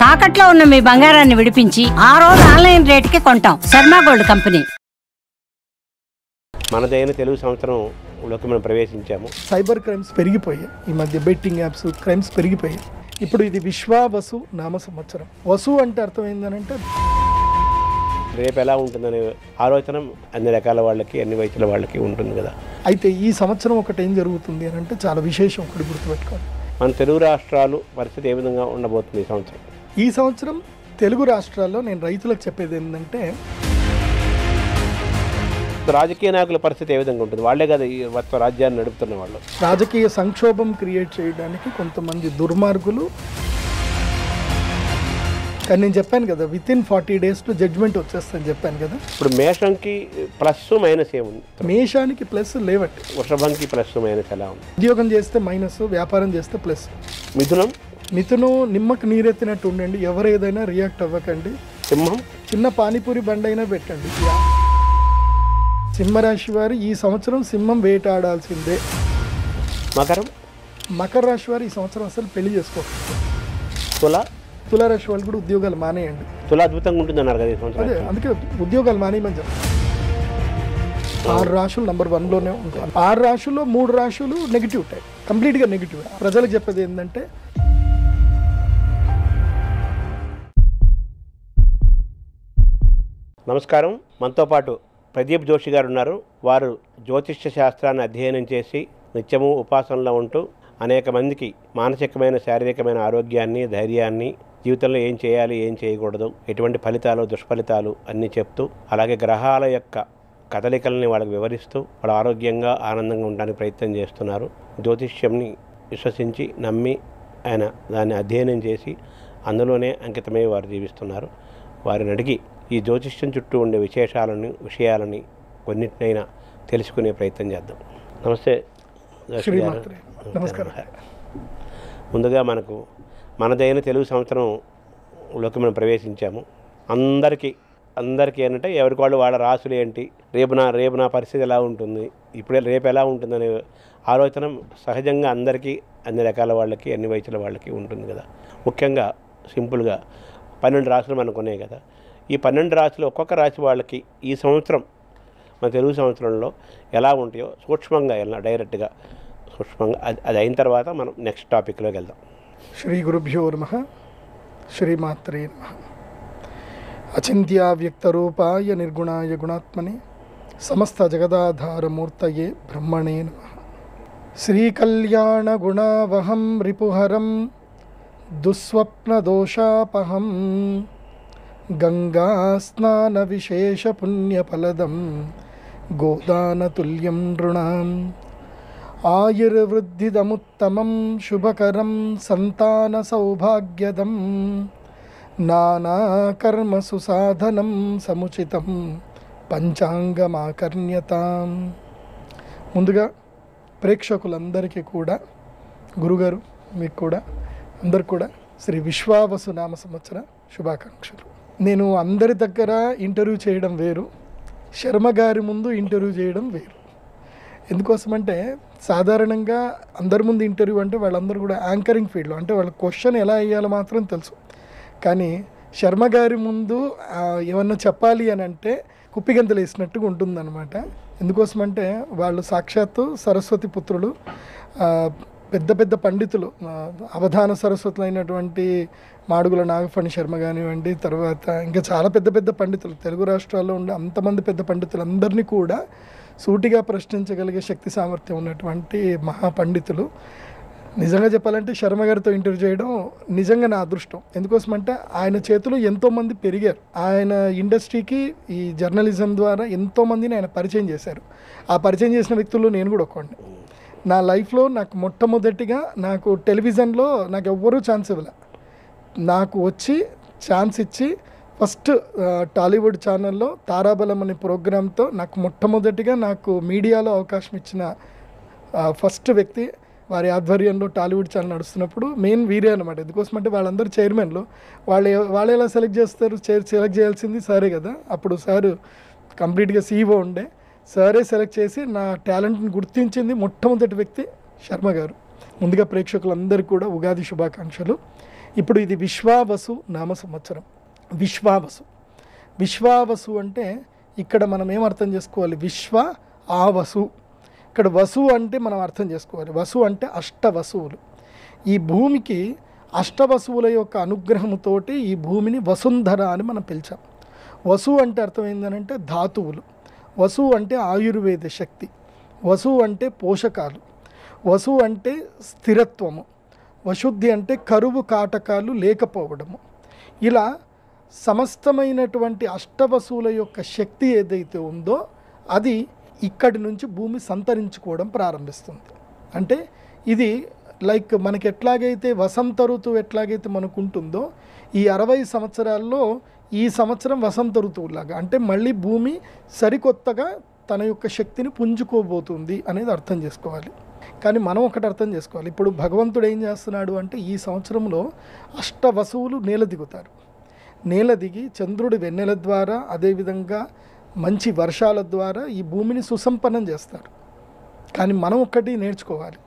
తాకట్లో ఉన్న మీ బంగారాన్ని విడిపించి ఆ రోజు ఆన్లైన్ రేటుకి కొంటాం. Sharma gold company. మనదైన తెలుగు సంవత్సరంలోకి మనం ప్రవేశించాము. సైబర్ క్రైమ్స్ పెరిగిపోయాయి. ఈ మధ్య బెట్టింగ్ యాప్స్ క్రైమ్స్ పెరిగిపోయాయి. ఇప్పుడు ఇది విశ్వావసు నామ సంవత్సరం. వసు అంటే అర్థం ఏంటంటే రేపు ఎలా ఉంటుందనే ఆలోచన అన్ని రకాల వాళ్ళకి, అన్ని వయసుల వాళ్ళకి ఉంటుంది కదా. అయితే ఈ సంవత్సరం ఒకటి ఏం జరుగుతుంది అని అంటే చాలా విశేషం. ఒకటి గుర్తుపెట్టుకోవాలి, మన తెలుగు రాష్ట్రాలు పరిస్థితి ఏ విధంగా ఉండబోతుంది ఈ సంవత్సరం. ఈ సంవత్సరం తెలుగు రాష్ట్రాల్లో నేను రైతులకు చెప్పేది ఏంటంటే రాజకీయ నాయకుల పరిస్థితి ఏ విధంగా ఉంటుంది? వాళ్ళే కదా ఈ మొత్తం రాజ్యాన్ని నడుపుతున్న వాళ్ళు. రాజకీయ సంక్షోభం క్రియేట్ చేయడానికి కొంతమంది దుర్మార్గులు. కానీ నేను చెప్పాను కదా, వితిన్ 40 days జడ్జ్మెంట్ వచ్చేస్తుందని చెప్పాను కదా. ఇప్పుడు మేషంకి ప్లస్ మైనస్ ఏముంది? మేషానికి ప్లస్ లేవట్టు, వృషభంకి ప్లస్ మైనస్ ఎలా ఉంది? ఉద్యోగం చేస్తే మైనస్, వ్యాపారం చేస్తే ప్లస్. మిథునం నిమ్మకు నీరెత్తినట్టు ఉండండి, ఎవరు ఏదైనా రియాక్ట్ అవ్వకండి. సింహం చిన్న పానీపూరి బండి అయినా పెట్టండి. సింహరాశి వారు ఈ సంవత్సరం సింహం వేటాడాల్సిందే. మకర రాశి వారు ఈ సంవత్సరం అసలు పెళ్లి చేసుకోవాలి. తులారాశి వాళ్ళు కూడా ఉద్యోగాలు మానేయండి. అద్భుతంగా ఉంటుంది అన్నారు కదా ఈ సంవత్సరం. అదే అందుకే ఉద్యోగాలు మానేయమని చెప్తాను. 6 రాశులు నంబర్ 1లోనే ఉంటాయి. 6 రాశుల్లో 3 రాశులు నెగిటివ్ టైప్, కంప్లీట్గా నెగిటివ్. ప్రజలకు చెప్పేది ఏంటంటే నమస్కారం. మనతో పాటు ప్రదీప్ జోషి గారు ఉన్నారు. వారు జ్యోతిష్య శాస్త్రాన్ని అధ్యయనం చేసి నిత్యము ఉపాసనలో ఉంటూ అనేక మందికి మానసికమైన, శారీరకమైన ఆరోగ్యాన్ని, ధైర్యాన్ని, జీవితంలో ఏం చేయాలి, ఏం చేయకూడదు, ఎటువంటి ఫలితాలు, దుష్ఫలితాలు అన్నీ చెప్తూ, అలాగే గ్రహాల యొక్క కదలికల్ని వాళ్ళకి వివరిస్తూ వాళ్ళ ఆరోగ్యంగా, ఆనందంగా ఉండడానికి ప్రయత్నం చేస్తున్నారు. జ్యోతిష్యంని విశ్వసించి, నమ్మి ఆయన దాన్ని అధ్యయనం చేసి అందులోనే అంకితమై వారు జీవిస్తున్నారు. వారిని అడిగి ఈ జ్యోతిష్యం చుట్టూ ఉండే విషయాలని కొన్నిటినైనా తెలుసుకునే ప్రయత్నం చేద్దాం. నమస్తే. నమస్కారం. ముందుగా మనదైన తెలుగు సంవత్సరంలోకి మనం ప్రవేశించాము. అందరికీ ఏంటంటే ఎవరికి వాళ్ళ రాసులు ఏంటి, రేపు నా పరిస్థితి ఎలా ఉంటుంది, రేపు ఎలా ఉంటుందనే ఆలోచన సహజంగా అందరికీ, అన్ని రకాల వాళ్ళకి, అన్ని వయసుల వాళ్ళకి ఉంటుంది కదా. ముఖ్యంగా సింపుల్గా 12 రాశులు మనకు ఉన్నాయి కదా. ఈ 12 రాశులు ఒక్కొక్క రాశి వాళ్ళకి ఈ సంవత్సరం, మన తెలుగు సంవత్సరంలో ఎలా ఉంటాయో సూక్ష్మంగా డైరెక్ట్గా సూక్ష్మంగా అది అయిన తర్వాత మనం నెక్స్ట్ టాపిక్లోకి వెళ్దాం. శ్రీ గురుభ్యో నమః. శ్రీమాత్రే నమః. అచింత్యావ్యక్తరూపాయ నిర్గుణాయ గుణాత్మనే సమస్త జగదాధారమూర్తయే బ్రహ్మణే నమః. శ్రీకళ్యాణగుణావహం రిపుహరం దుస్వప్నదోషాపహం గంగాస్నానవిశేషపుణ్యఫలదం గోదానతుల్యం నృణాం. ఆయుర్వృద్ధిదముత్తమం శుభకరం సంతానసౌభాగ్యదం నానాకర్మసు సాధనం సముచితం పంచాంగమాకర్ణ్యతాం. ముందుగా ప్రేక్షకులందరికీ కూడా, గురుగారు మీకు కూడా, అందరికి కూడా శ్రీ విశ్వావసు నామ సంవత్సర శుభాకాంక్షలు. నేను అందరి దగ్గర ఇంటర్వ్యూ చేయడం వేరు, శర్మ గారి ముందు ఇంటర్వ్యూ చేయడం వేరు. ఎందుకోసమంటే సాధారణంగా అందరి ముందు ఇంటర్వ్యూ అంటే వాళ్ళందరూ కూడా యాంకరింగ్ ఫీల్డ్లో, అంటే వాళ్ళ క్వశ్చన్ ఎలా వేయాలో మాత్రం తెలుసు. కానీ శర్మ గారి ముందు ఏమన్నా చెప్పాలి అని అంటే కుప్పిగంతలు వేసినట్టుగా ఉంటుందన్నమాట. ఎందుకోసమంటే వాళ్ళు సాక్షాత్తు సరస్వతి పుత్రులు, పెద్ద పెద్ద పండితులు, అవధాన సరస్వతులు అయినటువంటి మాడుగుల నాగఫణి శర్మ కానివ్వండి, తర్వాత ఇంకా చాలా పెద్ద పెద్ద పండితులు, తెలుగు రాష్ట్రాల్లో ఉండే అంతమంది పెద్ద పండితులందరినీ కూడా సూటిగా ప్రశ్నించగలిగే శక్తి సామర్థ్యం ఉన్నటువంటి మహాపండితులు. నిజంగా చెప్పాలంటే శర్మ గారితో ఇంటర్వ్యూ చేయడం నిజంగా నా అదృష్టం. ఎందుకోసమంటే ఆయన చేతులు ఎంతోమంది పెరిగారు. ఆయన ఇండస్ట్రీకి ఈ జర్నలిజం ద్వారా ఎంతోమందిని ఆయన పరిచయం చేశారు. ఆ పరిచయం చేసిన వ్యక్తుల్లో నేను కూడా ఒక్కండి. నా లైఫ్లో నాకు మొట్టమొదటిగా నాకు టెలివిజన్లో నాకు ఎవ్వరూ ఛాన్స్ ఇవ్వలే. నాకు వచ్చి ఛాన్స్ ఇచ్చి ఫస్ట్ టాలీవుడ్ ఛానల్లో తారాబలం అనే ప్రోగ్రాంతో నాకు మొట్టమొదటిగా నాకు మీడియాలో అవకాశం ఇచ్చిన ఫస్ట్ వ్యక్తి. వారి ఆధ్వర్యంలో టాలీవుడ్ ఛానల్ నడుస్తున్నప్పుడు మెయిన్ వీరే అనమాట. ఎందుకోసమంటే వాళ్ళందరూ చైర్మన్లు, వాళ్ళు ఎలా సెలెక్ట్ చేస్తారు, సెలెక్ట్ చేయాల్సింది సారే కదా. అప్పుడు సారు కంప్లీట్గా సీఈఓ ఉండే, సారే సెలెక్ట్ చేసి నా టాలెంట్ని గుర్తించింది మొట్టమొదటి వ్యక్తి శర్మ గారు. ముందుగా ప్రేక్షకులందరికీ కూడా ఉగాది శుభాకాంక్షలు. ఇప్పుడు ఇది విశ్వావసు నామ సంవత్సరం. విశ్వావసు అంటే ఇక్కడ మనం ఏం అర్థం చేసుకోవాలి? విశ్వ ఆవసు. ఇక్కడ వసు అంటే మనం అర్థం చేసుకోవాలి. వసు అంటే అష్టవసువులు. ఈ భూమికి అష్టవసువుల యొక్క అనుగ్రహముతోటి ఈ భూమిని వసుంధర అని మనం పిలిచాం. వసు అంటే అర్థం ఏంటంటే ధాతువులు, వసు అంటే ఆయుర్వేద శక్తి, వసు అంటే పోషకాలు, వసు అంటే స్థిరత్వము, వశుద్ధి అంటే కరువు కాటకాలు లేకపోవడము. ఇలా సమస్తమైనటువంటి అష్టవసువుల యొక్క శక్తి ఏదైతే ఉందో అది ఇక్కడి నుంచి భూమి సంతరించుకోవడం ప్రారంభిస్తుంది. అంటే ఇది లైక్ మనకి ఎట్లాగైతే వసంత ఋతువు ఎట్లాగైతే మనకు ఉంటుందో ఈ 60 సంవత్సరాల్లో ఈ సంవత్సరం వసంత ఋతువులాగా, అంటే మళ్ళీ భూమి సరికొత్తగా తన యొక్క శక్తిని పుంజుకోబోతుంది అనేది అర్థం చేసుకోవాలి. కానీ మనం ఒకటి అర్థం చేసుకోవాలి. ఇప్పుడు భగవంతుడు ఏం చేస్తున్నాడు అంటే ఈ సంవత్సరంలో అష్టవసువులు నేల దిగుతారు. నేల దిగి చంద్రుడి వెన్నెల ద్వారా అదేవిధంగా మంచి వర్షాల ద్వారా ఈ భూమిని సుసంపన్నం చేస్తారు. కానీ మనం ఒక్కటి నేర్చుకోవాలి.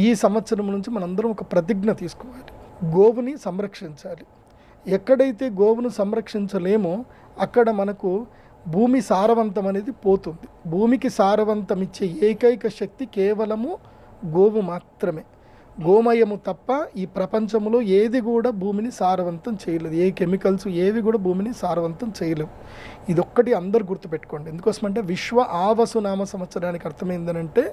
ఈ సంవత్సరం నుంచి మనందరం ఒక ప్రతిజ్ఞ తీసుకోవాలి. గోవుని సంరక్షించాలి. ఎక్కడైతే గోవును సంరక్షించలేమో అక్కడ మనకు భూమి సారవంతం అనేది పోతుంది. భూమికి సారవంతం ఇచ్చే ఏకైక శక్తి కేవలము గోవు మాత్రమే. గోమయము తప్ప ఈ ప్రపంచంలో ఏది కూడా భూమిని సారవంతం చేయలేదు. ఏ కెమికల్స్ ఏవి కూడా భూమిని సారవంతం చేయలేవు. ఇదొక్కటి అందరు గుర్తుపెట్టుకోండి. ఎందుకోసమంటే విశ్వ ఆవసు నామ సంవత్సరానికి అర్థమైందనంటే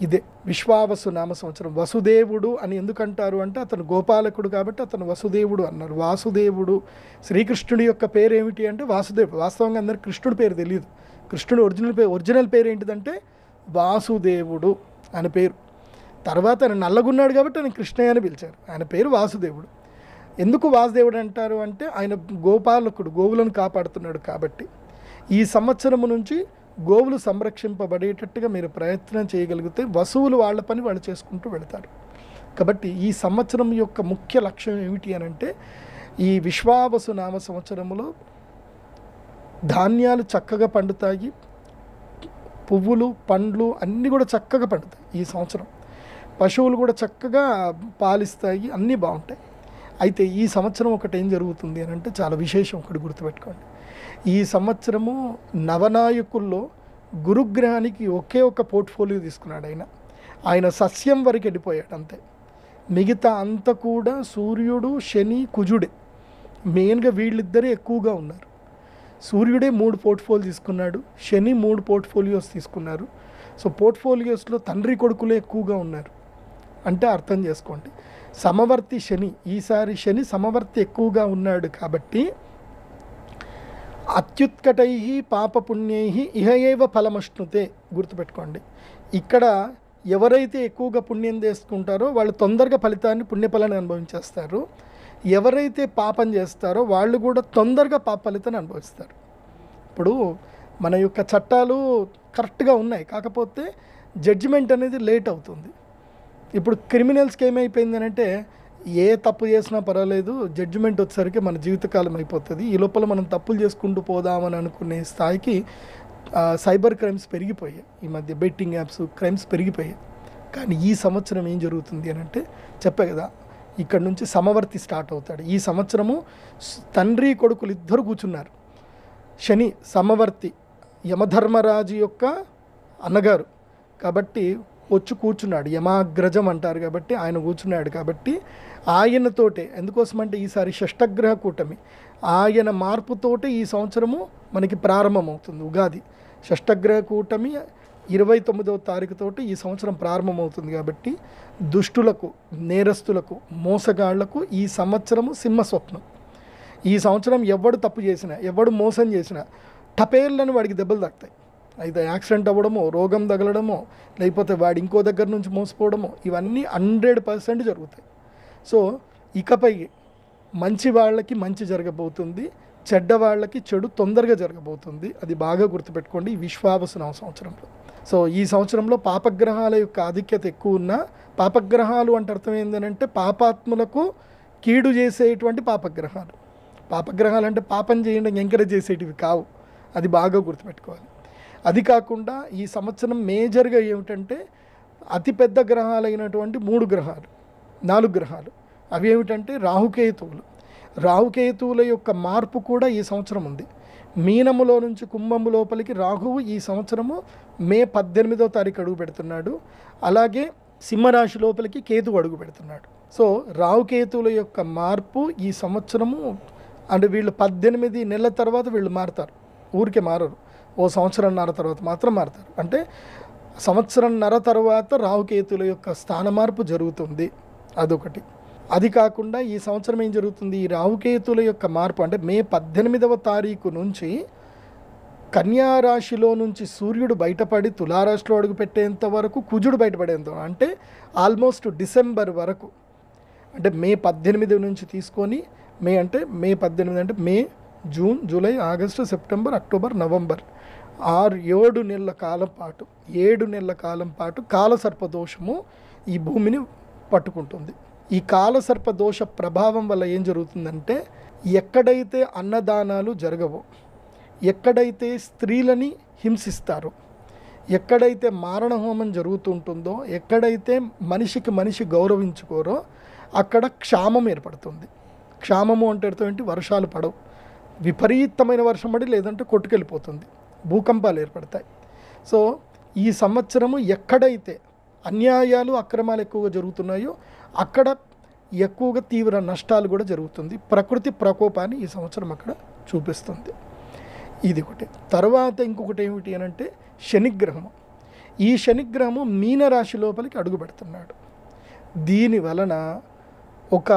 ఇదే. విశ్వావసు నామ సంవత్సరం. వసుదేవుడు అని ఎందుకంటారు అంటే అతను గోపాలకుడు కాబట్టి అతను వసుదేవుడు అన్నారు. వాసుదేవుడు, శ్రీకృష్ణుడి యొక్క పేరు ఏమిటి అంటే వాసుదేవుడు. వాస్తవంగా అందరికి కృష్ణుడి పేరు తెలియదు. కృష్ణుడు ఒరిజినల్ పేరు ఏంటిదంటే వాసుదేవుడు అని పేరు. తర్వాత ఆయన నల్లగున్నాడు కాబట్టి ఆయన కృష్ణయ్య అని పిలిచారు. ఆయన పేరు వాసుదేవుడు. ఎందుకు వాసుదేవుడు అంటారు అంటే ఆయన గోపాలకుడు, గోవులను కాపాడుతున్నాడు కాబట్టి. ఈ సంవత్సరము నుంచి గోవులు సంరక్షింపబడేటట్టుగా మీరు ప్రయత్నం చేయగలిగితే వసువులు వాళ్ళ పని వాళ్ళు చేసుకుంటూ వెళతారు. కాబట్టి ఈ సంవత్సరం యొక్క ముఖ్య లక్ష్యం ఏమిటి అని అంటే ఈ విశ్వావసు నామ సంవత్సరంలో ధాన్యాలు చక్కగా పండుతాయి, పువ్వులు పండ్లు అన్నీ కూడా చక్కగా పండుతాయి. ఈ సంవత్సరం పశువులు కూడా చక్కగా పాలిస్తాయి, అన్నీ బాగుంటాయి. అయితే ఈ సంవత్సరం ఒకటి ఏం జరుగుతుంది అని అంటే చాలా విశేషం, ఒకటి గుర్తుపెట్టుకోండి. ఈ సంవత్సరము నవనాయకుల్లో గురుగ్రహానికి ఒకే ఒక పోర్ట్ఫోలియో తీసుకున్నాడు. ఆయన సస్యం వరకు వెళ్ళిపోయాడు అంతే. మిగతా అంతా కూడా సూర్యుడు, శని, కుజుడే మెయిన్గా వీళ్ళిద్దరే ఎక్కువగా ఉన్నారు. సూర్యుడే 3 పోర్ట్ఫోలియో తీసుకున్నాడు, శని 3 పోర్ట్ఫోలియోస్ తీసుకున్నారు. సో పోర్ట్ఫోలియోస్లో తండ్రి కొడుకులే ఎక్కువగా ఉన్నారు. అంటే అర్థం చేసుకోండి, సమవర్తి శని, ఈసారి శని సమవర్తి ఎక్కువగా ఉన్నాడు కాబట్టి అత్యుత్కటై పాపపుణ్యై ఇహ ఏవ ఫలమశ్నుతే. గుర్తుపెట్టుకోండి, ఇక్కడ ఎవరైతే ఎక్కువగా పుణ్యం చేసుకుంటారో వాళ్ళు తొందరగా పుణ్యఫలాన్ని అనుభవించేస్తారు. ఎవరైతే పాపం చేస్తారో వాళ్ళు కూడా తొందరగా పాప ఫలితాన్ని అనుభవిస్తారు. ఇప్పుడు మన యొక్క చట్టాలు కరెక్ట్గా ఉన్నాయి, కాకపోతే జడ్జిమెంట్ అనేది లేట్ అవుతుంది. ఇప్పుడు క్రిమినల్స్కి ఏమైపోయింది అంటే ఏ తప్పు చేసినా పర్వాలేదు, జడ్జిమెంట్ వచ్చేసరికి మన జీవితకాలం అయిపోతుంది. ఈ లోపల మనం తప్పులు చేసుకుంటూ పోదామని అనుకునే స్థాయికి సైబర్ క్రైమ్స్ పెరిగిపోయాయి. ఈ మధ్య బెట్టింగ్ యాప్స్ క్రైమ్స్ పెరిగిపోయాయి. కానీ ఈ సంవత్సరం ఏం జరుగుతుంది అని అంటే చెప్పే కదా, ఇక్కడ నుంచి సమవర్తి స్టార్ట్ అవుతాడు. ఈ సంవత్సరము తండ్రి కొడుకులు ఇద్దరు కూర్చున్నారు. శని సమవర్తి యమధర్మరాజు యొక్క అన్నగారు కాబట్టి వచ్చి కూర్చున్నాడు. యమాగ్రజం అంటారు కాబట్టి ఆయన కూర్చున్నాడు. కాబట్టి ఆయనతోటే, ఎందుకోసమంటే ఈసారి షష్టగ్రహ కూటమి, ఆయన మార్పుతోటే ఈ సంవత్సరము మనకి ప్రారంభమవుతుంది. ఉగాది షష్టగ్రహ కూటమి 29వ తారీఖుతోటి ఈ సంవత్సరం ప్రారంభమవుతుంది. కాబట్టి దుష్టులకు, నేరస్తులకు, మోసగాళ్లకు ఈ సంవత్సరము సింహస్వప్నం. ఈ సంవత్సరం ఎవడు తప్పు చేసినా, ఎవడు మోసం చేసినా టపేర్లను వాడికి దెబ్బలు తాకుతాయి. అయితే యాక్సిడెంట్ అవ్వడమో, రోగం తగలడమో, లేకపోతే వాడు ఇంకో దగ్గర నుంచి మోసపోవడమో, ఇవన్నీ 100% జరుగుతాయి. సో ఇకపై మంచి వాళ్ళకి మంచి జరగబోతుంది, చెడ్డ వాళ్ళకి చెడు తొందరగా జరగబోతుంది. అది బాగా గుర్తుపెట్టుకోండి ఈ విశ్వావసు నామ సంవత్సరంలో. సో ఈ సంవత్సరంలో పాపగ్రహాల యొక్క ఆధిక్యత ఎక్కువ ఉన్న, పాపగ్రహాలు అంటే అర్థం ఏంటంటే పాపాత్ములకు కీడు చేసేటువంటి పాపగ్రహాలు. పాపగ్రహాలు అంటే పాపం చేయడం ఎంకరేజ్ చేసేటివి కావు, అది బాగా గుర్తుపెట్టుకోవాలి. అది కాకుండా ఈ సంవత్సరం మేజర్గా ఏమిటంటే అతిపెద్ద గ్రహాలైనటువంటి 3 గ్రహాలు, 4 గ్రహాలు అవి ఏమిటంటే రాహుకేతువులు. రాహుకేతువుల యొక్క మార్పు కూడా ఈ సంవత్సరం ఉంది. మీనములో నుంచి కుంభము లోపలికి రాహువు ఈ సంవత్సరము మే 18వ తారీఖు అడుగు పెడుతున్నాడు. అలాగే సింహరాశి లోపలికి కేతువు అడుగు పెడుతున్నాడు. సో రాహుకేతువుల యొక్క మార్పు ఈ సంవత్సరము అంటే వీళ్ళు 18 నెలల తర్వాత వీళ్ళు మారుతారు, ఊరికే మారరు. ఓ సంవత్సరంన్నర తర్వాత మాత్రం మారుతారు. అంటే సంవత్సరంన్నర తర్వాత రాహుకేతువుల యొక్క స్థాన మార్పు జరుగుతుంది, అదొకటి. అది కాకుండా ఈ సంవత్సరం ఏం జరుగుతుంది, ఈ రాహుకేతువుల యొక్క మార్పు అంటే మే 18వ తారీఖు నుంచి కన్యారాశిలో నుంచి సూర్యుడు బయటపడి తులారాశిలో అడుగుపెట్టేంత వరకు కుజుడు బయటపడేంత అంటే ఆల్మోస్ట్ డిసెంబర్ వరకు, అంటే మే 18 నుంచి తీసుకొని మే 18 అంటే May, June, July, August, September, October, November 7 నెలల కాలం పాటు 7 నెలల కాలం పాటు కాలసర్పదోషము ఈ భూమిని పట్టుకుంటుంది. ఈ కాలసర్పదోష ప్రభావం వల్ల ఏం జరుగుతుందంటే ఎక్కడైతే అన్నదానాలు జరగవో, ఎక్కడైతే స్త్రీలని హింసిస్తారో, ఎక్కడైతే మారణహోమం జరుగుతుంటుందో, ఎక్కడైతే మనిషికి మనిషి గౌరవించుకోరో అక్కడ క్షామం ఏర్పడుతుంది. క్షామము అంటే అర్థం ఏంటి, వర్షాలు పడవు, విపరీతమైన వర్షం పడి లేదంటే కొట్టుకెళ్ళిపోతుంది, భూకంపాలు ఏర్పడతాయి. సో ఈ సంవత్సరము ఎక్కడైతే అన్యాయాలు అక్రమాలు ఎక్కువగా జరుగుతున్నాయో అక్కడ ఎక్కువగా తీవ్ర నష్టాలు కూడా జరుగుతుంది. ప్రకృతి ప్రకోపాన్ని ఈ సంవత్సరం అక్కడ చూపిస్తుంది. ఇది ఒకటి. తర్వాత ఇంకొకటి ఏమిటి అని అంటే శనిగ్రహము. ఈ శనిగ్రహము మీనరాశి లోపలికి అడుగు పెడుతున్నాడు. దీని వలన ఒక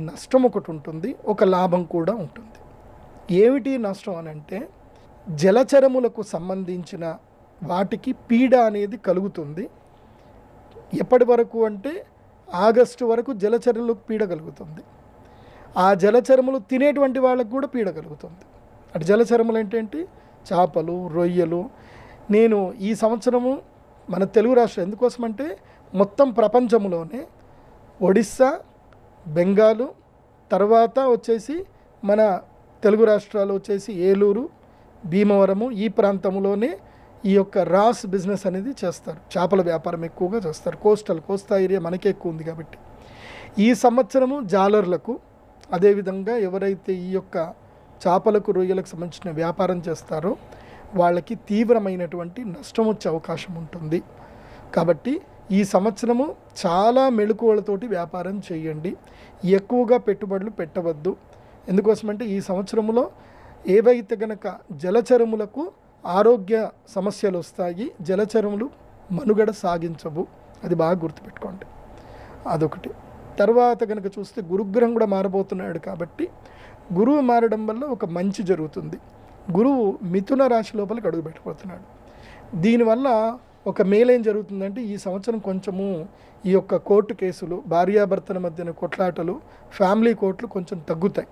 నష్టం ఒకటి ఉంటుంది, ఒక లాభం కూడా ఉంటుంది. ఏమిటి నష్టం అని అంటే జలచరములకు సంబంధించిన వాటికి పీడ అనేది కలుగుతుంది. ఎప్పటి వరకు అంటే ఆగస్టు వరకు జలచరములకు పీడ కలుగుతుంది. ఆ జలచరములు తినేటువంటి వాళ్ళకు కూడా పీడ కలుగుతుంది. అటు జలచరములు ఏంటంటే చేపలు, రొయ్యలు. నేను ఈ సంవత్సరము మన తెలుగు రాష్ట్రం ఎందుకోసమంటే మొత్తం ప్రపంచంలోనే ఒడిస్సా, బెంగాలు, తర్వాత వచ్చేసి మన తెలుగు రాష్ట్రాలు వచ్చేసి ఏలూరు, భీమవరము, ఈ ప్రాంతంలోనే ఈ యొక్క రాస్ బిజినెస్ అనేది చేస్తారు. చేపల వ్యాపారం ఎక్కువగా చేస్తారు. కోస్తా ఏరియా మనకే ఎక్కువ ఉంది కాబట్టి. ఈ సంవత్సరము జాలర్లకు, అదేవిధంగా ఎవరైతే ఈ యొక్క చేపలకు, రొయ్యలకు సంబంధించిన వ్యాపారం చేస్తారో వాళ్ళకి తీవ్రమైనటువంటి నష్టం వచ్చే అవకాశం ఉంటుంది. కాబట్టి ఈ సంవత్సరము చాలా మెళకువలతోటి వ్యాపారం చేయండి. ఎక్కువగా పెట్టుబడులు పెట్టవద్దు. ఎందుకోసమంటే ఈ సంవత్సరంలో ఏవైతే గనక జలచరములకు ఆరోగ్య సమస్యలు వస్తాయి, జలచరములు మనుగడ సాగించవు, అది బాగా గుర్తుపెట్టుకోండి. అదొకటి. తర్వాత కనుక చూస్తే గురుగ్రహం కూడా మారబోతున్నాడు కాబట్టి గురువు మారడం వల్ల ఒక మంచి జరుగుతుంది. గురువు మిథున రాశి లోపలికి అడుగు పెట్టబోతున్నాడు. దీనివల్ల ఒక మేలేం జరుగుతుందంటే ఈ సంవత్సరం కొంచెము ఈ యొక్క కోర్టు కేసులు, భార్యాభర్తల మధ్యన కొట్లాటలు, ఫ్యామిలీ కోర్టులు కొంచెం తగ్గుతాయి.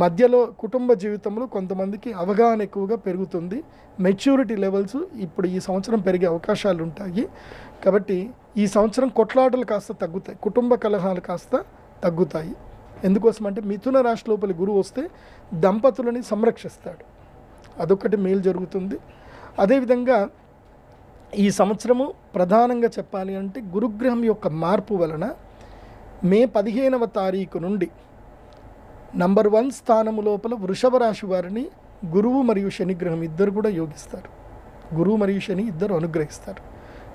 మధ్యలో కుటుంబ జీవితంలో కొంతమందికి అవగాహన ఎక్కువగా పెరుగుతుంది. మెచ్యూరిటీ లెవెల్స్ ఇప్పుడు ఈ సంవత్సరం పెరిగే అవకాశాలు ఉంటాయి. కాబట్టి ఈ సంవత్సరం కొట్లాటలు కాస్త తగ్గుతాయి, కుటుంబ కలహాలు కాస్త తగ్గుతాయి. ఎందుకోసమంటే మిథున రాశి లోపలి గురువు వస్తే దంపతులని సంరక్షిస్తాడు, అదొకటి మేలు జరుగుతుంది. అదేవిధంగా ఈ సంవత్సరము ప్రధానంగా చెప్పాలి అంటే గురుగ్రహం యొక్క మార్పు వలన మే 15వ తారీఖు నుండి నంబర్ 1 స్థానము లోపల వృషభ రాశి వారిని గురువు మరియు శనిగ్రహం ఇద్దరు కూడా యోగిస్తారు. గురువు మరియు శని ఇద్దరు అనుగ్రహిస్తారు.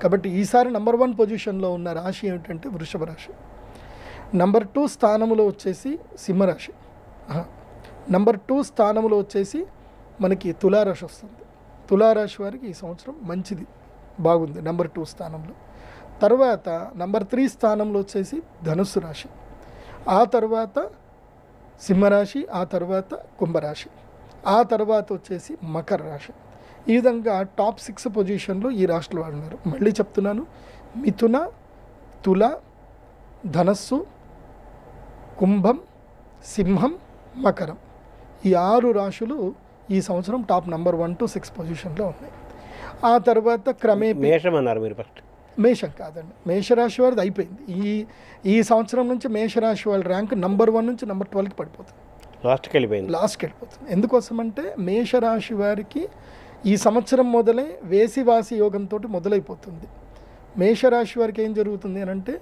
కాబట్టి ఈసారి నంబర్ 1 పొజిషన్లో ఉన్న రాశి ఏమిటంటే వృషభ రాశి. నంబర్ 2 స్థానములో వచ్చేసి సింహరాశి. నంబర్ 2 స్థానములో వచ్చేసి మనకి తులారాశి వస్తుంది. తులారాశి వారికి ఈ సంవత్సరం మంచిది, బాగుంది నంబర్ 2 స్థానంలో. తర్వాత నంబర్ 3 స్థానంలో వచ్చేసి ధనుస్సు రాశి, ఆ తర్వాత సింహరాశి, ఆ తర్వాత కుంభరాశి, ఆ తర్వాత వచ్చేసి మకర రాశి. ఈ విధంగా టాప్ 6 పొజిషన్లో ఈ రాశులు వారు ఉన్నారు. మళ్ళీ చెప్తున్నాను, మిథున, తుల, ధనస్సు, కుంభం, సింహం, మకరం, ఈ 6 రాశులు ఈ సంవత్సరం టాప్ నంబర్ 1 to 6 పొజిషన్లో ఉన్నాయి. ఆ తర్వాత క్రమేపీ మేషం అన్నారు మీరు ఫస్ట్. మేషం కాదండి, మేషరాశి వారిది అయిపోయింది. ఈ సంవత్సరం నుంచి మేషరాశి వాళ్ళ ర్యాంక్ నంబర్ 1 నుంచి నంబర్ 12కి పడిపోతుంది, లాస్ట్కి వెళ్ళిపోతుంది. ఎందుకోసం అంటే మేషరాశి వారికి ఈ సంవత్సరం మొదలై వేసివాసి యోగంతో మొదలైపోతుంది. మేషరాశి వారికి ఏం జరుగుతుంది అని అంటే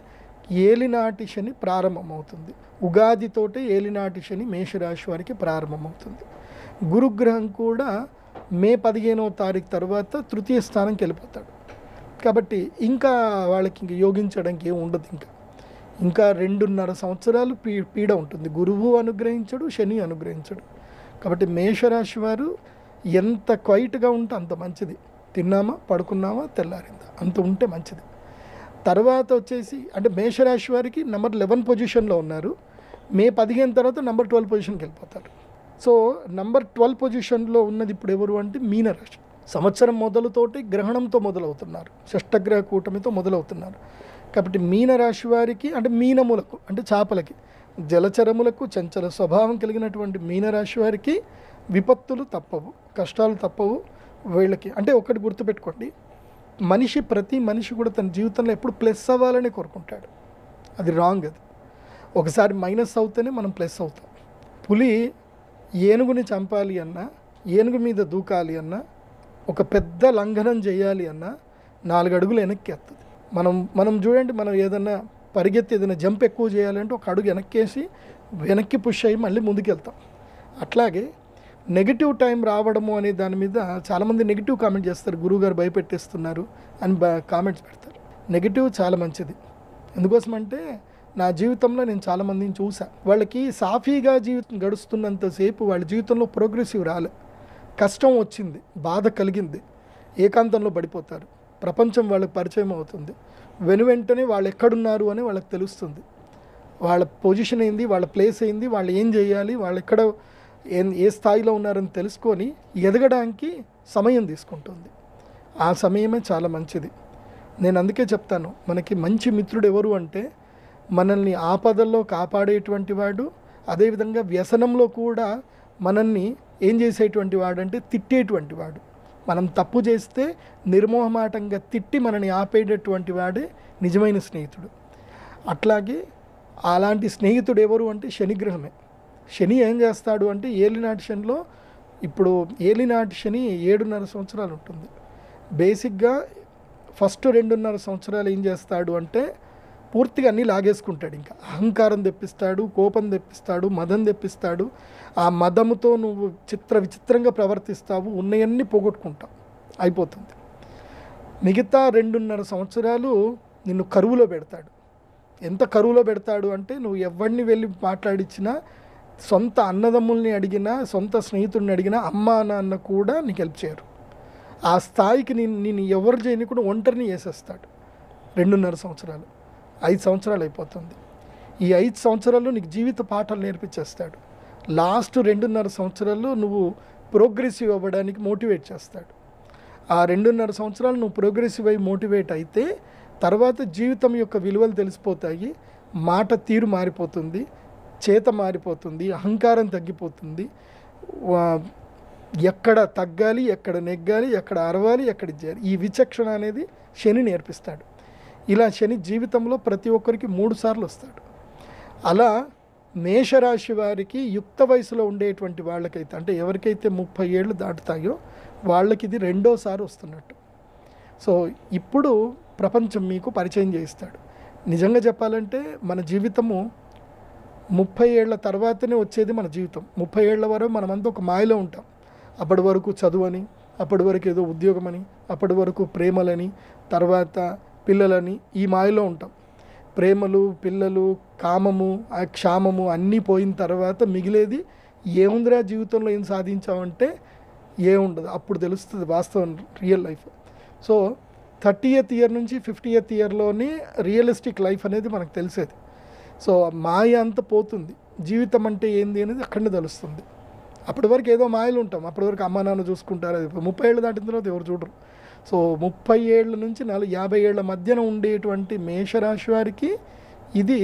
ఏలినాటి శని ప్రారంభమవుతుంది. ఉగాదితోటే ఏలినాటి శని మేషరాశి వారికి ప్రారంభమవుతుంది. గురుగ్రహం కూడా మే 15వ తారీఖు తర్వాత తృతీయ స్థానంకి వెళ్ళిపోతాడు. కాబట్టి ఇంకా వాళ్ళకి ఇంక యోగించడానికి ఏం ఉండదు. ఇంకా 2.5 సంవత్సరాలు పీడ ఉంటుంది. గురువు అనుగ్రహించడు, శని అనుగ్రహించడు. కాబట్టి మేషరాశి వారు ఎంత క్వైట్గా ఉంటే అంత మంచిది. తిన్నామా, పడుకున్నామా, తెల్లారిందా, అంత ఉంటే మంచిది. తర్వాత వచ్చేసి అంటే మేషరాశి వారికి నెంబర్ 11 పొజిషన్లో ఉన్నారు. మే 15 తర్వాత నెంబర్ 12 పొజిషన్కి వెళ్ళిపోతారు. సో నెంబర్ 12 పొజిషన్లో ఉన్నది ఇప్పుడు ఎవరు అంటే మీనరాశి. సంవత్సరం మొదలుతోటి గ్రహణంతో మొదలవుతున్నారు, షష్టగ్రహ కూటమితో మొదలవుతున్నారు. కాబట్టి మీనరాశి వారికి అంటే మీనములకు అంటే చేపలకి, జలచరములకు చంచల స్వభావం కలిగినటువంటి మీనరాశి వారికి విపత్తులు తప్పవు, కష్టాలు తప్పవు. వీళ్ళకి అంటే ఒకటి గుర్తుపెట్టుకోండి, ప్రతి మనిషి కూడా తన జీవితంలో ఎప్పుడు ప్లస్ అవ్వాలని కోరుకుంటాడు. అది రాంగ్. అది ఒకసారి మైనస్ అవుతేనే మనం ప్లస్ అవుతాం. పులి ఏనుగుని చంపాలి అన్నా, ఏనుగు మీద దూకాలి అన్నా, ఒక పెద్ద లంఘనం చేయాలి అన్నా 4 అడుగులు వెనక్కి ఎత్తుంది. మనం చూడండి, మనం ఏదైనా పరిగెత్తి ఏదైనా జంప్ ఎక్కువ చేయాలంటే ఒక అడుగు వెనక్కి పుష్ అయ్యి మళ్ళీ ముందుకెళ్తాం. అట్లాగే నెగిటివ్ టైం రావడము అనే దాని మీద చాలామంది నెగిటివ్ కామెంట్ చేస్తారు, గురువుగారు భయపెట్టేస్తున్నారు అని కామెంట్స్ పెడతారు. నెగిటివ్ చాలా మంచిది. ఎందుకోసమంటే నా జీవితంలో నేను చాలామందిని చూసా, వాళ్ళకి సాఫీగా జీవితం గడుస్తున్నంతసేపు వాళ్ళ జీవితంలో ప్రోగ్రెసివ్ రాలే. కష్టం వచ్చింది, బాధ కలిగింది, ఏకాంతంలో పడిపోతారు. ప్రపంచం వాళ్ళకి పరిచయం అవుతుంది. వెంటనే వాళ్ళు ఎక్కడున్నారు అని వాళ్ళకి తెలుస్తుంది. వాళ్ళ పొజిషన్ ఏంది, వాళ్ళ ప్లేస్ ఏంది, వాళ్ళు ఏం చేయాలి, వాళ్ళు ఎక్కడ ఏ స్థాయిలో ఉన్నారని తెలుసుకొని ఎదగడానికి సమయం తీసుకుంటుంది. ఆ సమయమే చాలా మంచిది. నేను అందుకే చెప్తాను, మనకి మంచి మిత్రుడు ఎవరు అంటే మనల్ని ఆపదల్లో కాపాడేటువంటి వాడు, అదేవిధంగా వ్యసనంలో కూడా మనల్ని ఏం చేసేటువంటి వాడు అంటే తిట్టేటువంటి వాడు. మనం తప్పు చేస్తే నిర్మోహమాటంగా తిట్టి మనని ఆపేటటువంటి వాడే నిజమైన స్నేహితుడు. అట్లాగే అలాంటి స్నేహితుడు ఎవరు అంటే శనిగ్రహమే. శని ఏం చేస్తాడు అంటే ఏలినాటి శనిలో ఇప్పుడు ఏలినాటి శని 7.5 సంవత్సరాలు ఉంటుంది. బేసిక్గా ఫస్ట్ 2.5 సంవత్సరాలు ఏం చేస్తాడు అంటే పూర్తిగా అన్నీ లాగేసుకుంటాడు. ఇంకా అహంకారం తెప్పిస్తాడు, కోపం తెప్పిస్తాడు, మదం తెప్పిస్తాడు. ఆ మదముతో నువ్వు విచిత్రంగా ప్రవర్తిస్తావు, ఉన్నవన్నీ పోగొట్టుకుంటావు, అయిపోతుంది. మిగతా 2.5 సంవత్సరాలు నిన్ను కరువులో పెడతాడు. ఎంత కరువులో పెడతాడు అంటే నువ్వు ఎవరిని వెళ్ళి మాట్లాడించినా, సొంత అన్నదమ్ముల్ని అడిగినా, సొంత స్నేహితుడిని అడిగినా, అమ్మా నాన్న కూడా నీకు హెల్ప్ చేయరు. ఆ స్థాయికి నేను ఎవరు చేయని కూడా ఒంటరిని వేసేస్తాడు. 2.5 సంవత్సరాలు, 5 సంవత్సరాలు అయిపోతుంది. ఈ 5 సంవత్సరాల్లో నీకు జీవిత పాఠాలు నేర్పించేస్తాడు. లాస్ట్ 2.5 సంవత్సరాల్లో నువ్వు ప్రోగ్రెసివ్ అవ్వడానికి మోటివేట్ చేస్తాడు. ఆ 2.5 సంవత్సరాలు నువ్వు ప్రోగ్రెసివ్ అయ్యి మోటివేట్ అయితే తర్వాత జీవితం యొక్క విలువలు తెలిసిపోతాయి, మాట తీరు మారిపోతుంది, చేత మారిపోతుంది, అహంకారం తగ్గిపోతుంది. ఎక్కడ తగ్గాలి, ఎక్కడ నెగ్గాలి, ఎక్కడ అరవాలి, ఎక్కడ చేయాలి, ఈ విచక్షణ అనేది శని నేర్పిస్తాడు. ఇలా శని జీవితంలో ప్రతి ఒక్కరికి 3 సార్లు వస్తాడు. అలా మేషరాశి వారికి యుక్త వయసులో ఉండేటువంటి వాళ్ళకైతే అంటే ఎవరికైతే 30 ఏళ్ళు దాటుతాయో వాళ్ళకి ఇది 2వ వస్తున్నట్టు. సో ఇప్పుడు ప్రపంచం మీకు పరిచయం చేయిస్తాడు. నిజంగా చెప్పాలంటే మన జీవితము 30 ఏళ్ల తర్వాతనే వచ్చేది మన జీవితం. 30 ఏళ్ల వరకు మనమంతా ఒక మాయలో ఉంటాం. అప్పటి వరకు చదువని, అప్పటి వరకు ఏదో ఉద్యోగమని, అప్పటి వరకు ప్రేమలని, తర్వాత పిల్లలని, ఈ మాయలో ఉంటాం. ప్రేమలు, పిల్లలు, కామము, ఆ క్షామము అన్నీ పోయిన తర్వాత మిగిలేది ఏముందిరా జీవితంలో ఏం సాధించామంటే ఏముండదు. అప్పుడు తెలుస్తుంది వాస్తవం, real life. So 30th year నుంచి 50th ఇయర్లోనే రియలిస్టిక్ లైఫ్ అనేది మనకు తెలిసేది. సో మాయ అంతా పోతుంది, జీవితం అంటే ఏంది అనేది అక్కడనే తెలుస్తుంది. అప్పటి వరకు ఏదో మాయలు ఉంటాం, అప్పటి వరకు అమ్మ నాన్న చూసుకుంటారు. అది 30 ఏళ్ళు దాటిన తర్వాత ఎవరు చూడరు. సో 30 ఏళ్ళ నుంచి 50 ఏళ్ల మధ్యన ఉండేటువంటి మేషరాశి వారికి ఇది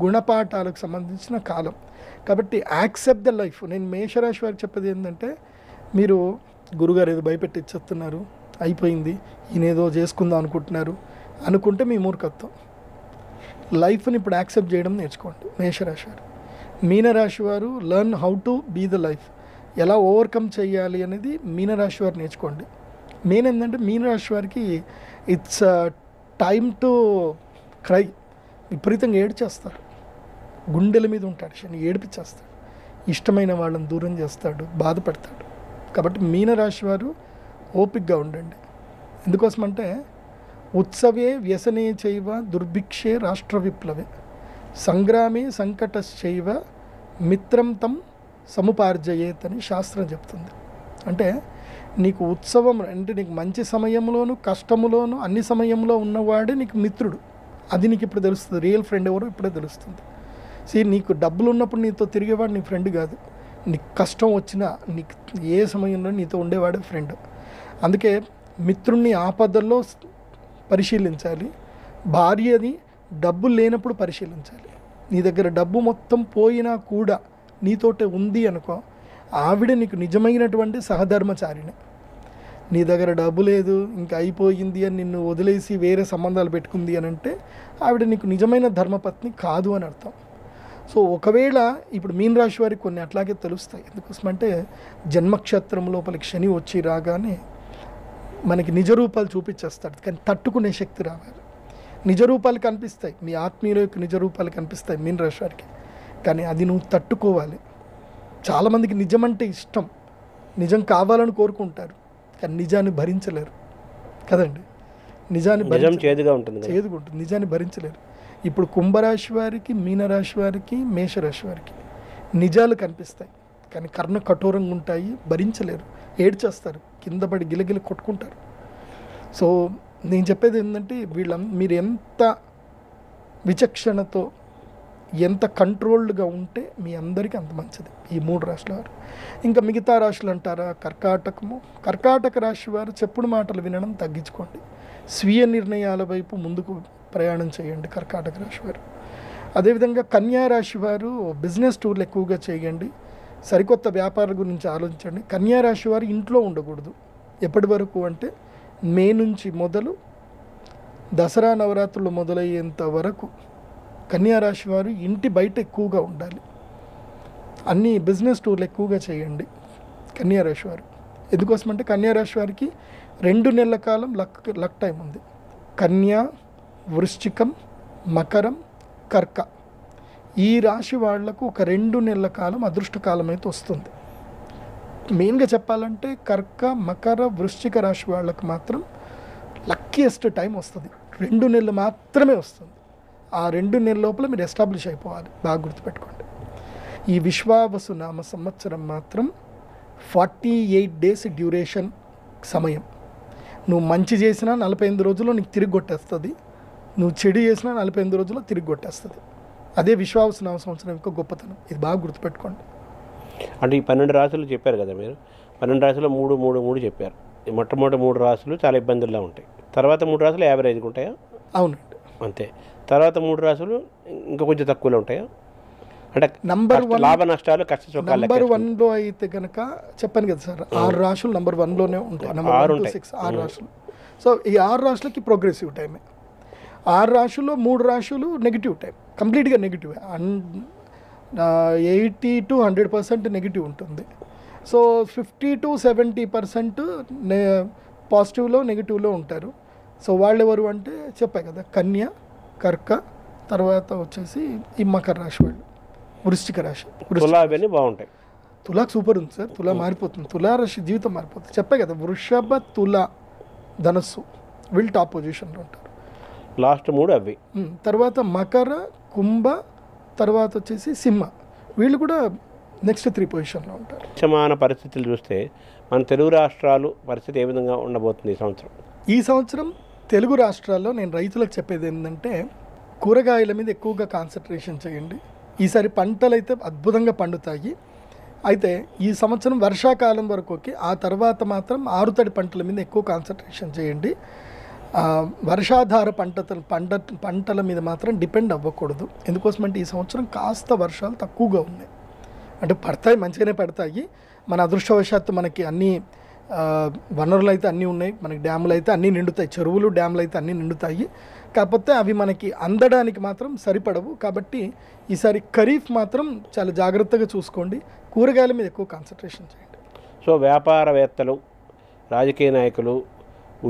గుణపాఠాలకు సంబంధించిన కాలం. కాబట్టి యాక్సెప్ట్ ద లైఫ్. నేను మేషరాశి వారికి చెప్పేది ఏంటంటే, మీరు గురుగారు ఏదో భయపెట్టించేస్తున్నారు, అయిపోయింది, ఈయన ఏదో చేసుకుందాం అనుకుంటే మీ మూర్ఖత్వం. లైఫ్ని ఇప్పుడు యాక్సెప్ట్ చేయడం నేర్చుకోండి మేషరాశి వారు. మీనరాశి వారు learn how to be the life, ఎలా ఓవర్కమ్ చేయాలి అనేది మీనరాశి వారు నేర్చుకోండి. మెయిన్ ఏంటంటే మీనరాశి వారికి ఇట్స్ టైమ్ టు క్రై. విపరీతంగా ఏడ్చేస్తారు. గుండెల మీద ఉంటాడు శని, ఏడిపించేస్తాడు. ఇష్టమైన వాళ్ళని దూరం చేస్తాడు, బాధపడతాడు. కాబట్టి మీనరాశి వారు ఓపికగా ఉండండి. ఎందుకోసమంటే ఉత్సవే వ్యసనే చైవ దుర్భిక్షే రాష్ట్ర విప్లవే సంగ్రామే సంకటశ్చైవ మిత్రం తం సముపార్జయేత్ అని శాస్త్రం చెప్తుంది. అంటే నీకు ఉత్సవం అంటే నీకు మంచి సమయంలోను కష్టములోను అన్ని సమయంలో ఉన్నవాడే నీకు మిత్రుడు. అది నీకు ఇప్పుడు తెలుస్తుంది. రియల్ ఫ్రెండ్ ఎవరో ఇప్పుడే తెలుస్తుంది. నీకు డబ్బులు ఉన్నప్పుడు నీతో తిరిగేవాడు నీ ఫ్రెండ్ కాదు. నీకు కష్టం వచ్చినా నీకు ఏ సమయంలో నీతో ఉండేవాడే ఫ్రెండ్. అందుకే మిత్రుణ్ణి ఆపదల్లో పరిశీలించాలి, భార్యని డబ్బు లేనప్పుడు పరిశీలించాలి. నీ దగ్గర డబ్బు మొత్తం పోయినా కూడా నీతోటే ఉంది అనుకో, ఆవిడ నీకు నిజమైనటువంటి సహధర్మచారిణి. నీ దగ్గర డబ్బు లేదు ఇంకా అయిపోయింది అని నిన్ను వదిలేసి వేరే సంబంధాలు పెట్టుకుంది అని అంటే ఆవిడ నీకు నిజమైన ధర్మపత్ని కాదు అని అర్థం. సో ఒకవేళ ఇప్పుడు మీన రాశి వారికి కొన్ని అట్లాగే తెలుస్తాయి. ఎందుకోసమంటే జన్మక్షేత్రం లోపలికి శని వచ్చి రాగానే మనకి నిజరూపాలు చూపించేస్తాడు. కానీ తట్టుకునే శక్తి రావాలి. నిజరూపాలు కనిపిస్తాయి, మీ ఆత్మీయుల యొక్క నిజరూపాలు కనిపిస్తాయి మీన రాశి వారికి. కానీ అది నువ్వు తట్టుకోవాలి. చాలామందికి నిజం అంటే ఇష్టం, నిజం కావాలని కోరుకుంటారు, కానీ నిజాన్ని భరించలేరు కదండి. నిజాన్ని చేదుగా ఉంటుంది, నిజాన్ని భరించలేరు. ఇప్పుడు కుంభరాశి వారికి, మీనరాశి వారికి, మేషరాశి వారికి నిజాలు కనిపిస్తాయి, కానీ కర్ణ కఠోరంగా ఉంటాయి, భరించలేరు, ఏడ్చేస్తారు, కింద పడి గిలగిల కొట్టుకుంటారు. సో నేను చెప్పేది ఏంటంటే మీరు ఎంత విచక్షణతో ఎంత కంట్రోల్డ్గా ఉంటే మీ అందరికీ అంత మంచిది ఈ 3 రాశుల వారు. ఇంకా మిగతా రాశులు అంటారా, కర్కాటక రాశి వారు చెప్పుడు మాటలు వినడం తగ్గించుకోండి. స్వీయ నిర్ణయాల వైపు ముందుకు ప్రయాణం చేయండి కర్కాటక రాశి వారు. అదేవిధంగా కన్యా రాశి వారు బిజినెస్ టూర్లు ఎక్కువగా చేయండి, సరికొత్త వ్యాపారాల గురించి ఆలోచించండి. కన్యా రాశి వారు ఇంట్లో ఉండకూడదు. ఎప్పటి వరకు అంటే మే నుంచి మొదలు దసరా నవరాత్రులు మొదలయ్యేంత వరకు కన్యా రాశి వారు ఇంటి బయట ఎక్కువగా ఉండాలి. అన్ని బిజినెస్ టూర్లు ఎక్కువగా చేయండి కన్యా రాశి వారు. ఎందుకోసమంటే కన్యా రాశి వారికి 2 నెలల కాలం లక్ టైం ఉంది. కన్యా, వృశ్చికం, మకరం, కర్క ఈ రాశి వాళ్లకు ఒక 2 నెలల కాలం అదృష్టకాలం అయితే వస్తుంది. మెయిన్గా చెప్పాలంటే కర్క, మకర, వృశ్చిక రాశి వాళ్ళకు మాత్రం లక్కీయెస్ట్ టైం వస్తుంది. 2 నెలలు మాత్రమే వస్తుంది. ఆ 2 నెలల లోపల మీరు ఎస్టాబ్లిష్ అయిపోవాలి. బాగా గుర్తుపెట్టుకోండి. ఈ విశ్వావసు నామ సంవత్సరం మాత్రం 48 డేస్ డ్యూరేషన్ సమయం. నువ్వు మంచి చేసినా 45 రోజుల్లో నీకు తిరిగి కొట్టేస్తుంది, నువ్వు చెడు చేసినా 45 రోజుల్లో తిరిగి కొట్టేస్తుంది. అదే విశ్వావసు నామ సంవత్సరం యొక్క గొప్పతనం. ఇది బాగా గుర్తుపెట్టుకోండి. అంటే ఈ 12 రాశులు చెప్పారు కదా మీరు, 12 రాశులు 3 చెప్పారు. మొట్టమొదటి 3 రాశులు చాలా ఇబ్బందుల్లో ఉంటాయి, తర్వాత 3 రాశులు యావరేజ్గా ఉంటాయా? అవునండి, అంతే. తర్వాత 3 రాశులు ఇంకా కొంచెం తక్కువలో ఉంటాయా? అంటే నంబర్ 1 లాభ నష్టాలు కష్ట సుఖాలు నంబర్ 1లో అయితే కనుక చెప్పాను కదా సార్, 6 రాశులు నంబర్ 1లోనే ఉంటాయి. నంబర్ 1 to 6 6 రాశులు. సో ఈ 6 రాశులకి ప్రోగ్రెసివ్ టైమే. 6 రాశుల్లో 3 రాశులు నెగిటివ్ టైం, కంప్లీట్గా నెగిటివ్. 80 to 100% నెగిటివ్ ఉంటుంది. సో 50 to 70% పాజిటివ్లో నెగిటివ్లో ఉంటారు. సో వాళ్ళు ఎవరు అంటే చెప్పాయి కదా, కన్య, కర్క, తర్వాత వచ్చేసి ఈ మకర రాశి వాళ్ళు, వృశ్చిక రాశి. అవన్నీ బాగుంటాయి. తులాకు సూపర్ ఉంది సార్, తులా మారిపోతుంది, తులా రాశి జీవితం మారిపోతుంది. చెప్పాయి కదా, వృషభ, తుల, ధనస్సు వీళ్ళు టాప్ పొజిషన్లో ఉంటారు. లాస్ట్ 3 అవి. తర్వాత మకర, కుంభ, తర్వాత వచ్చేసి సింహ వీళ్ళు కూడా నెక్స్ట్ 3 పొజిషన్లో ఉంటారు. సమాన పరిస్థితులు చూస్తే మన తెలుగు రాష్ట్రాలు పరిస్థితి ఏ విధంగా ఉండబోతుంది ఈ సంవత్సరం? ఈ సంవత్సరం తెలుగు రాష్ట్రాల్లో నేను రైతులకు చెప్పేది ఏంటంటే, కూరగాయల మీద ఎక్కువగా కాన్సన్ట్రేషన్ చేయండి. ఈసారి పంటలు అయితే అద్భుతంగా పండుతాయి. అయితే ఈ సంవత్సరం వర్షాకాలం వరకు ఓకే, ఆ తర్వాత మాత్రం ఆరుతడి పంటల మీద ఎక్కువ కాన్సన్ట్రేషన్ చేయండి. వర్షాధార పంటల మీద మాత్రం డిపెండ్ అవ్వకూడదు. ఎందుకోసమంటే ఈ సంవత్సరం కాస్త వర్షాలు తక్కువగా ఉన్నాయి. అంటే పడతాయి, మంచిగానే పడతాయి. మన అదృష్టవశాత్తు మనకి అన్ని వనరులు అయితే అన్నీ ఉన్నాయి, మనకి డ్యాములు అయితే అన్నీ నిండుతాయి, చెరువులు డ్యాములు అయితే అన్నీ నిండుతాయి. కాకపోతే అవి మనకి అందడానికి మాత్రం సరిపడవు. కాబట్టి ఈసారి ఖరీఫ్ మాత్రం చాలా జాగ్రత్తగా చూసుకోండి, కూరగాయల మీద ఎక్కువ కాన్సన్ట్రేషన్ చేయండి. సో వ్యాపారవేత్తలు, రాజకీయ నాయకులు,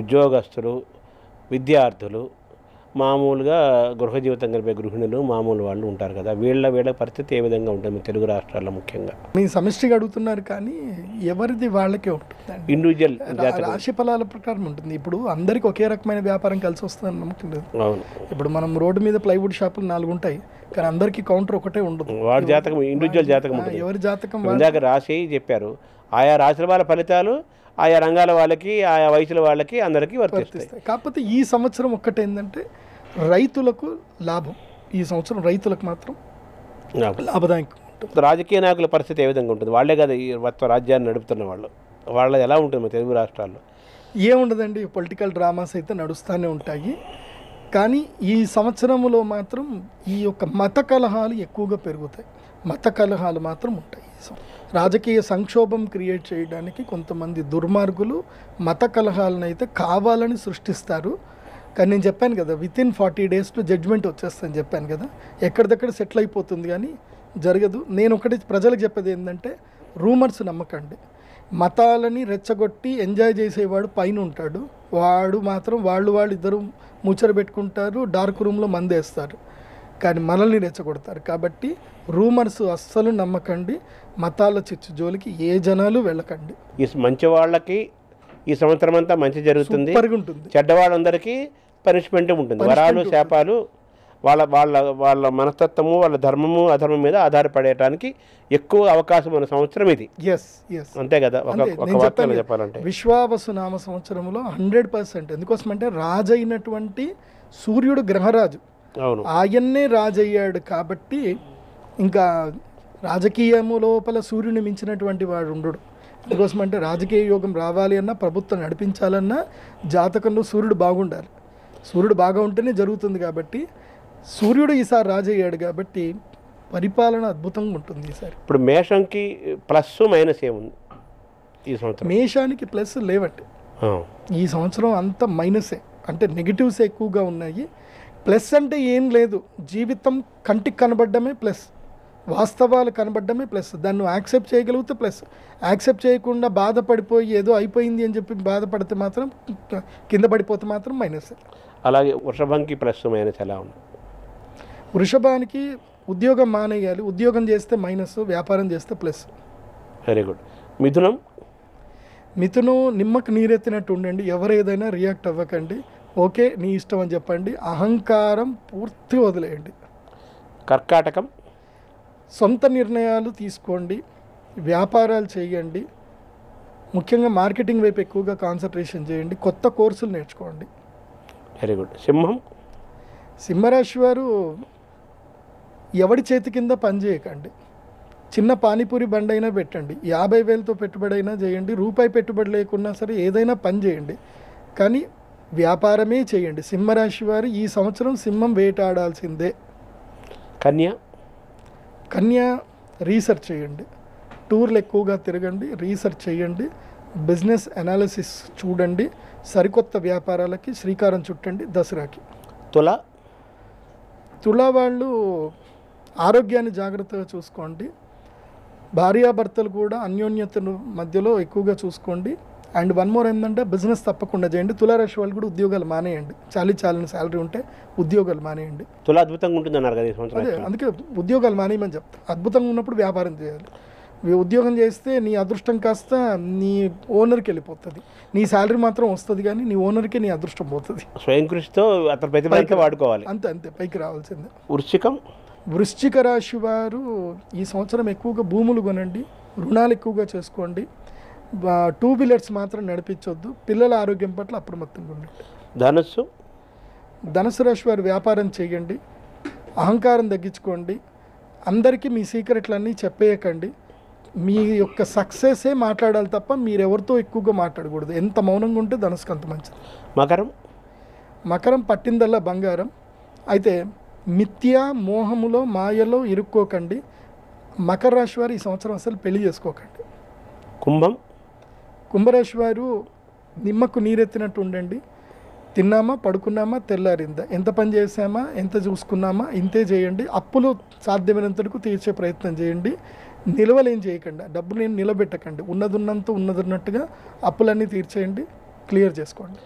ఉద్యోగస్తులు, విద్యార్థులు మామూలుగా గృహ జీవితం గడిపే గృహిణులు మామూలు వాళ్ళు ఉంటారు కదా, వీళ్ళ పరిస్థితి ఏ విధంగా ఉంటుంది మీ తెలుగు రాష్ట్రాల్లో ముఖ్యంగా? మీ సమిష్టిగా అడుగుతున్నారు కానీ ఎవరిది వాళ్ళకే ఉంటుందండి. ఇండివిజువల్ రాశి ఫలాల ప్రకారం ఉంటుంది. ఇప్పుడు అందరికి ఒకే రకమైన వ్యాపారం కలిసి వస్తుందని నమ్మకం లేదు. అవును, ఇప్పుడు మనం రోడ్డు మీద ప్లైవుడ్ షాపులు 4 ఉంటాయి కానీ అందరికీ కౌంటర్ ఒకటే ఉండదు. వాడి జాతకం ఇండివిజువల్ జాతకం ఉంటుంది. ఎవరి జాతకం ఇందాక రాసి చెప్పారు, ఆయా రాశుల వాళ్ళ ఫలితాలు ఆయా రంగాల వాళ్ళకి ఆయా వయసుల వాళ్ళకి అందరికీ వర్తిస్తాయి. కాకపోతే ఈ సంవత్సరం ఒక్కటేందంటే రైతులకు లాభం. ఈ సంవత్సరం రైతులకు మాత్రం లాభదాయకం ఉంటుంది. రాజకీయ నాయకుల పరిస్థితి ఏ విధంగా ఉంటుంది? వాళ్ళే కదా ఈ మొత్తం రాజ్యాన్ని నడుపుతున్న వాళ్ళు, వాళ్ళది ఎలా ఉంటుంది మన తెలుగు రాష్ట్రాల్లో? ఏముండదండి, పొలిటికల్ డ్రామాస్ అయితే నడుస్తూనే ఉంటాయి. కానీ ఈ సంవత్సరంలో మాత్రం ఈ యొక్క మత కలహాలు ఎక్కువగా పెరుగుతాయి. మత కలహాలు మాత్రం ఉంటాయి. రాజకీయ సంక్షోభం క్రియేట్ చేయడానికి కొంతమంది దుర్మార్గులు మత కలహాలను అయితే కావాలని సృష్టిస్తారు. కానీ నేను చెప్పాను కదా, వితిన్ 40 daysలో జడ్జ్మెంట్ వచ్చేస్తుందని చెప్పాను కదా, ఎక్కడిదక్కడ సెటిల్ అయిపోతుంది కానీ జరగదు. నేను ఒకటి ప్రజలకు చెప్పేది ఏంటంటే, రూమర్స్ నమ్మకండి. మతాలని రెచ్చగొట్టి ఎంజాయ్ చేసేవాడు పైన ఉంటాడు, వాడు మాత్రం వాళ్ళు ఇద్దరు ముచ్చట పెట్టుకుంటారు, డార్క్ రూమ్లో మందేస్తారు, కానీ మనల్ని రెచ్చగొడతారు. కాబట్టి రూమర్స్ అస్సలు నమ్మకండి. మతాల చిచ్చు జోలికి ఏ జనాలు వెళ్ళకండి. ఈ మంచి వాళ్ళకి ఈ సంవత్సరం అంతా మంచి జరుగుతుంది, ఉంటుంది. చెడ్డవాళ్ళందరికీ పనిష్మెంట్ ఉంటుంది. వరాలు శాపాలు వాళ్ళ వాళ్ళ వాళ్ళ మనస్తత్వము వాళ్ళ ధర్మము అధర్మం మీద ఆధారపడేయడానికి ఎక్కువ అవకాశం ఉన్న సంవత్సరం ఇది. అంతే కదా, ఒక వాక్యంలో చెప్పాలంటే విశ్వావసు నామ సంవత్సరంలో 100%. ఎందుకోసమంటే రాజైనటువంటి సూర్యుడు గ్రహరాజు, అవును, ఆయన్నే రాజయ్యాడు. కాబట్టి ఇంకా రాజకీయము లోపల సూర్యుని మించినటువంటి వాడు ఉండడు. అందుకోసమంటే రాజకీయ యోగం రావాలి అన్నా, ప్రభుత్వం నడిపించాలన్నా జాతకంలో సూర్యుడు బాగుండాలి. సూర్యుడు బాగా ఉంటేనే జరుగుతుంది. కాబట్టి సూర్యుడు ఈసారి రాజయ్యాడు కాబట్టి పరిపాలన అద్భుతంగా ఉంటుంది ఈసారి. ఇప్పుడు మేషంకి ప్లస్ మైనస్ ఏముంది ఈ సంవత్సరం? మేషానికి ప్లస్ లేవండి ఈ సంవత్సరం, అంతా మైనసే. అంటే నెగిటివ్స్ ఎక్కువగా ఉన్నాయి. ప్లస్ అంటే ఏం లేదు, జీవితం కంటికి కనబడ్డమే ప్లస్, వాస్తవాలు కనబడ్డమే ప్లస్. దాన్ని యాక్సెప్ట్ చేయగలిగితే ప్లస్, యాక్సెప్ట్ చేయకుండా బాధపడిపోయి ఏదో అయిపోయింది అని చెప్పి బాధపడితే మాత్రం, కింద పడిపోతే మాత్రం మైనస్. అలాగే వృషభంకి ప్లస్ మైనస్ ఎలా ఉంది? వృషభానికి ఉద్యోగం మానేయాలి, ఉద్యోగం చేస్తే మైనస్, వ్యాపారం చేస్తే ప్లస్. Very good. మిథునం? మిథునం నిమ్మకు నీరెత్తినట్టు ఉండండి, ఎవరు ఏదైనా రియాక్ట్ అవ్వకండి, ఓకే నీ ఇష్టం అని చెప్పండి. అహంకారం పూర్తి వదిలేయండి. కర్కాటకం? సొంత నిర్ణయాలు తీసుకోండి, వ్యాపారాలు చేయండి, ముఖ్యంగా మార్కెటింగ్ వైపు ఎక్కువగా కాన్సన్ట్రేషన్ చేయండి, కొత్త కోర్సులు నేర్చుకోండి. Very good. సింహం? సింహరాశి వారు ఎవడి చేతి కింద పని చేయకండి. చిన్న పానీపూరి బండి అయినా పెట్టండి, 50,000తో పెట్టుబడి అయినా చేయండి, రూపాయి పెట్టుబడి లేకున్నా సరే ఏదైనా పని చేయండి, కానీ వ్యాపారమే చేయండి. సింహరాశి వారు ఈ సంవత్సరం సింహం వేటాడాల్సిందే. కన్యా రీసెర్చ్ చేయండి, టూర్లు ఎక్కువగా తిరగండి, రీసెర్చ్ చేయండి, బిజినెస్ అనాలిసిస్ చూడండి, సరికొత్త వ్యాపారాలకి శ్రీకారం చుట్టండి దసరాకి. తులా వాళ్ళు ఆరోగ్యాన్ని జాగ్రత్తగా చూసుకోండి, భార్యాభర్తలు కూడా అన్యోన్యతను మధ్యలో ఎక్కువగా చూసుకోండి. అండ్ వన్ మోర్ ఏంటంటే బిజినెస్ తప్పకుండా చేయండి. తులారాశి వాళ్ళు కూడా ఉద్యోగాలు మానేయండి, చాలని శాలరీ ఉంటే ఉద్యోగాలు మానేయండి. తులా అద్భుతంగా ఉంటుంది అన్నారు కదా ఈ సంవత్సరం. అదే అందుకే ఉద్యోగాలు మానేయమని చెప్తా. అద్భుతంగా ఉన్నప్పుడు వ్యాపారం చేయాలి. ఉద్యోగం చేస్తే నీ అదృష్టం కాస్త నీ ఓనర్కి వెళ్ళిపోతుంది, నీ శాలరీ మాత్రం వస్తుంది కానీ నీ ఓనర్కి నీ అదృష్టం పోతుంది. స్వయం కృషితో అతను ప్రతిభ వాడుకోవాలి, అంతే పైకి రావాల్సిందే. వృశ్చిక రాశి వారు ఈ సంవత్సరం ఎక్కువగా భూములు కొనండి, రుణాలు ఎక్కువగా చేసుకోండి, 2 వీలర్స్ మాత్రం నడిపించొద్దు, పిల్లల ఆరోగ్యం పట్ల అప్రమత్తంగా ఉండండి. ధనుసు రాశి వారు వ్యాపారం చేయండి, అహంకారం తగ్గించుకోండి, అందరికీ మీ సీక్రెట్లన్నీ చెప్పేయకండి, మీ యొక్క సక్సెసే మాట్లాడాలి తప్ప మీరెవరితో ఎక్కువగా మాట్లాడకూడదు. ఎంత మౌనంగా ఉంటే ధనుసుకు అంత మంచిది. మకరం పట్టిందల్లా బంగారం. అయితే మిథ్యా మోహములో మాయలో ఇరుక్కోకండి. మకర రాశి వారు ఈ సంవత్సరం అసలు పెళ్లి చేసుకోకండి. కుంభరాశి వారు నిమ్మకు నీరెత్తినట్టు ఉండండి, తిన్నామా పడుకున్నామా తెల్లారిందా, ఎంత పని చేసామా ఎంత చూసుకున్నామా ఇంతే చేయండి. అప్పులు సాధ్యమైనంతకు తీర్చే ప్రయత్నం చేయండి, నిల్వలేం చేయకండి, డబ్బులు ఏం నిలబెట్టకండి, ఉన్నదున్నంత ఉన్నదున్నట్టుగా అప్పులన్నీ తీర్చేయండి, క్లియర్ చేసుకోండి.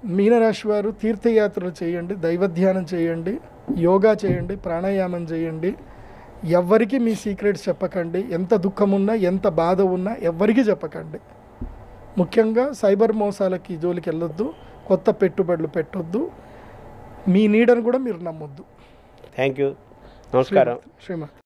మీనరాశి వారు తీర్థయాత్రలు చేయండి, దైవధ్యానం చేయండి, యోగా చేయండి, ప్రాణాయామం చేయండి. ఎవ్వరికి మీ సీక్రెట్స్ చెప్పకండి. ఎంత దుఃఖం ఉన్నా, ఎంత బాధ ఉన్నా ఎవ్వరికి చెప్పకండి. ముఖ్యంగా సైబర్ మోసాలకి జోలికి వెళ్ళొద్దు, కొత్త పెట్టుబడులు పెట్టొద్దు, మీ నీడను కూడా మీరు నమ్మొద్దు. Thank you. నమస్కారం. శ్రీమాత.